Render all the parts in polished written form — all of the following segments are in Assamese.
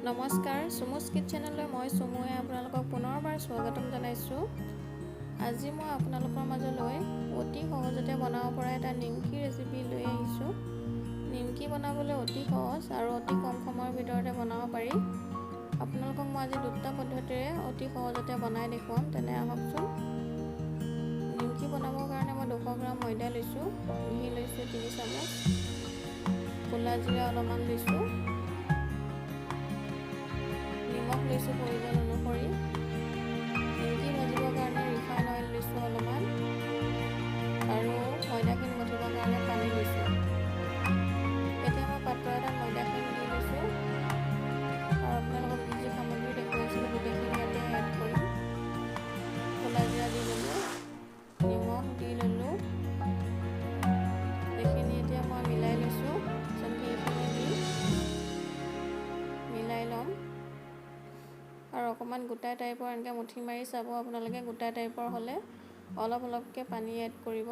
নমস্কাৰ, চুমুছ কিটচেনলৈ মই চুমুৱে আপোনালোকক পুনৰবাৰ স্বাগতম জনাইছোঁ। আজি মই আপোনালোকৰ মাজলৈ অতি সহজতে বনাব পৰা এটা নিমকি ৰেচিপি লৈ আহিছোঁ। নিমকি বনাবলৈ অতি সহজ আৰু অতি কম সময়ৰ ভিতৰতে বনাব পাৰি। আপোনালোকক মই আজি দুটা পদ্ধতিৰে অতি সহজতে বনাই দেখুৱাম। তেনে আহকচোন। নিমকি বনাবৰ কাৰণে মই 200 গ্ৰাম ময়দা লৈছোঁ, ঘি লৈছোঁ 3 চামুচ, ক'লা জিৰা অলপমান লৈছোঁ, নিমখ লৈছোঁ প্ৰয়োজন অনুসৰি, নিমকি ভাজিবৰ কাৰণে ৰিফাইন অইল লৈছোঁ অলপমান, আৰু ময়দাখিনি মঠিবৰ কাৰণে পানী লৈছোঁ। এতিয়া মই পাত্ৰ এটাত ময়দাখিনি দি লৈছোঁ আৰু আপোনালোকক যি সামগ্ৰী দেখুৱাইছিলোঁ গোটেইখিনি ইয়াতে এড কৰিম। ক'লা জিৰা দি ল'লোঁ, নিমখ দি ল'লোঁ, এইখিনি এতিয়া মই মিলাই লৈছোঁ। এইখিনি দি মিলাই ল'ম আৰু অকণমান গোটা টাইপৰ এনেকৈ মুঠি মাৰি চাব আপোনালোকে। গোটা টাইপৰ হ'লে অলপ অলপকৈ পানী এড কৰিব।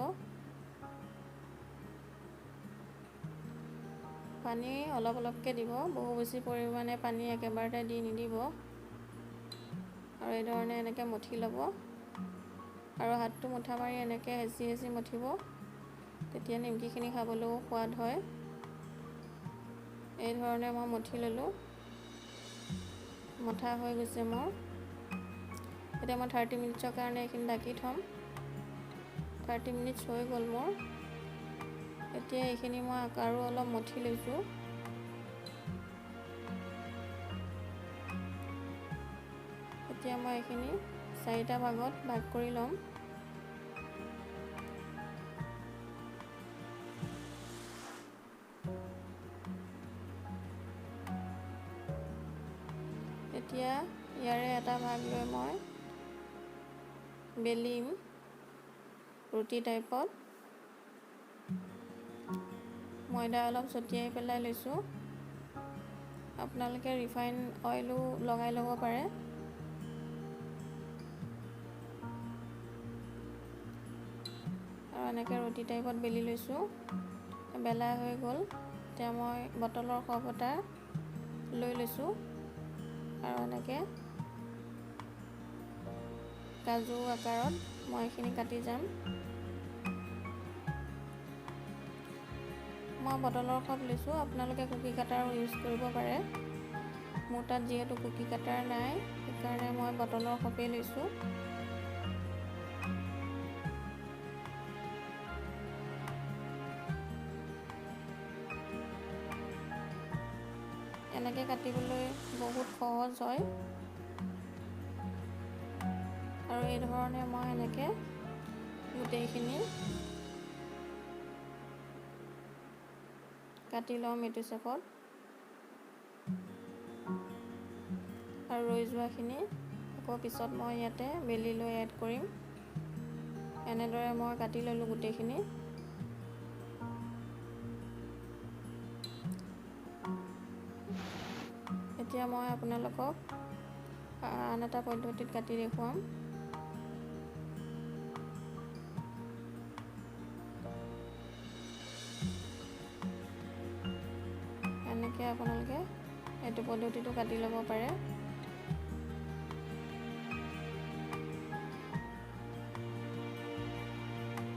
পানী অলপ অলপকৈ দিব, বহু বেছি পৰিমাণে পানী একেবাৰতে দি নিদিব। আৰু এইধৰণে এনেকৈ মঠি ল'ব আৰু হাতটো মুঠা মাৰি এনেকৈ হেঁচি হেঁচি মঠিব, তেতিয়া নিমকিখিনি খাবলৈও সোৱাদ হয়। এই ধৰণে মই মঠি ল'লোঁ, মঠা হৈ গৈছে মোৰ। এতিয়া মই 30 মিনিটৰ কাৰণে এইখিনি ঢাকি থ'ম। 30 মিনিটছ হৈ গ'ল মোৰ। এতিয়া এইখিনি মই আৰু অলপ মঠি লৈছোঁ। এতিয়া মই এইখিনি 4টা ভাগত ভাগ কৰি ল'ম। এতিয়া ইয়াৰে এটা ভাগ লৈ মই বেলিম ৰুটি টাইপত। ময়দা অলপ ছটিয়াই পেলাই লৈছোঁ। আপোনালোকে ৰিফাইন অইলো লগাই ল'ব পাৰে। আৰু এনেকৈ ৰুটি টাইপত বেলি লৈছোঁ। বেলা হৈ গ'ল। এতিয়া মই বটলৰ কাপ এটা লৈ লৈছোঁ আৰু এনেকৈ কাজু আকাৰত মই এইখিনি কাটি যাম। মই বটলৰ কাপ লৈছোঁ, আপোনালোকে কুকি কাটাৰো ইউজ কৰিব পাৰে। মোৰ তাত যিহেতু কুকি কাটাৰ নাই, সেইকাৰণে মই বটলৰ কাপেই লৈছোঁ। এনেকৈ কাটিবলৈ বহুত সহজ হয়। আৰু এই ধৰণে মই এনেকৈ গোটেইখিনি কাটি ল'ম এইটো চেপত। আৰু ৰৈ যোৱাখিনি আকৌ পিছত মই ইয়াতে বেলি লৈ এড কৰিম। এনেদৰে মই কাটি ল'লোঁ গোটেইখিনি। এতিয়া মই আপোনালোকক আন এটা পদ্ধতিত কাটি দেখুৱাম। এনেকৈ আপোনালোকে এইটো পদ্ধতিটো কাটি ল'ব পাৰে।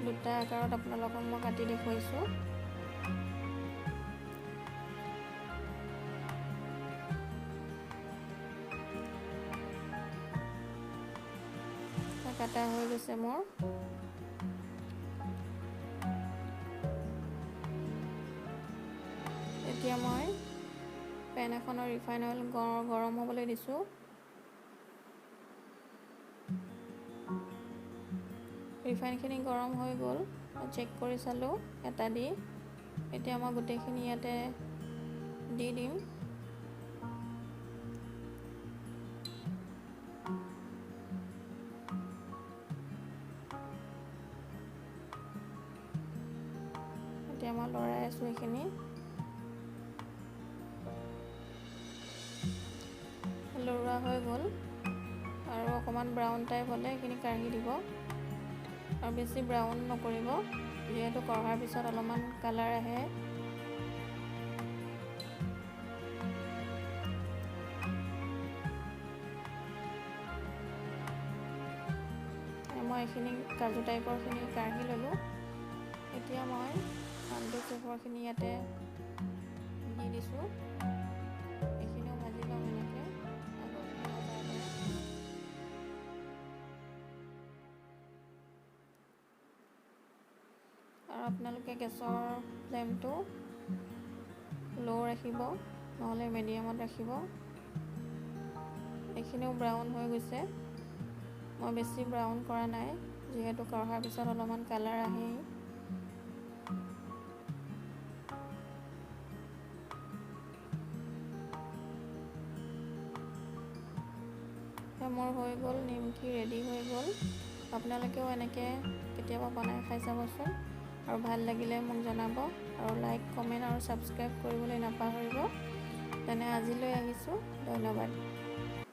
দুটা আকাৰত আপোনালোকক মই কাটি দেখুৱাইছোঁ। কাটা হৈ গৈছে মোৰ। এতিয়া মই পেন এখনৰ ৰিফাইন অইল গৰম হ'বলৈ দিছোঁ। ৰিফাইনখিনি গৰম হৈ গ'ল, চেক কৰি চালোঁ এটা দি। এতিয়া মই গোটেইখিনি ইয়াতে দি দিম। এতিয়া মই লৰাই আছোঁ এইখিনি। লৰোৱা হৈ গ'ল আৰু অকণমান ব্ৰাউন টাইপ হ'লে এইখিনি কাঢ়ি দিব। আৰু বেছি ব্ৰাউন নকৰিব, যিহেতু কঢ়াৰ পিছত অলপমান কালাৰ আহে। এইখিনি কাজু টাইপৰখিনি কাঢ়ি ল'লোঁ। এতিয়া মই আলু চেপৰখিনি ইয়াতে দি দিছোঁ। এইখিনিও ভাজি ল'ম এনেকৈ আলুখিনি ভজাৰ দৰে। আৰু আপোনালোকে গেছৰ ফ্লেমটো ল' ৰাখিব, নহ'লে মিডিয়ামত ৰাখিব। এইখিনিও ব্ৰাউন হৈ গৈছে। মই বেছি ব্ৰাউন কৰা নাই, যিহেতু কঢ়াৰ পিছত অলপমান কালাৰ আহেই। মোৰ হৈ গ'ল, নিমকি ৰেডি হৈ গ'ল। আপোনালোকেও এনেকৈ কেতিয়াবা বনাই খাই চাবচোন, আৰু ভাল লাগিলে মোক জনাব, আৰু লাইক, কমেণ্ট আৰু ছাবস্ক্ৰাইব কৰিবলৈ নাপাহৰিব। তেনে আজিলৈ আহিছোঁ, ধন্যবাদ।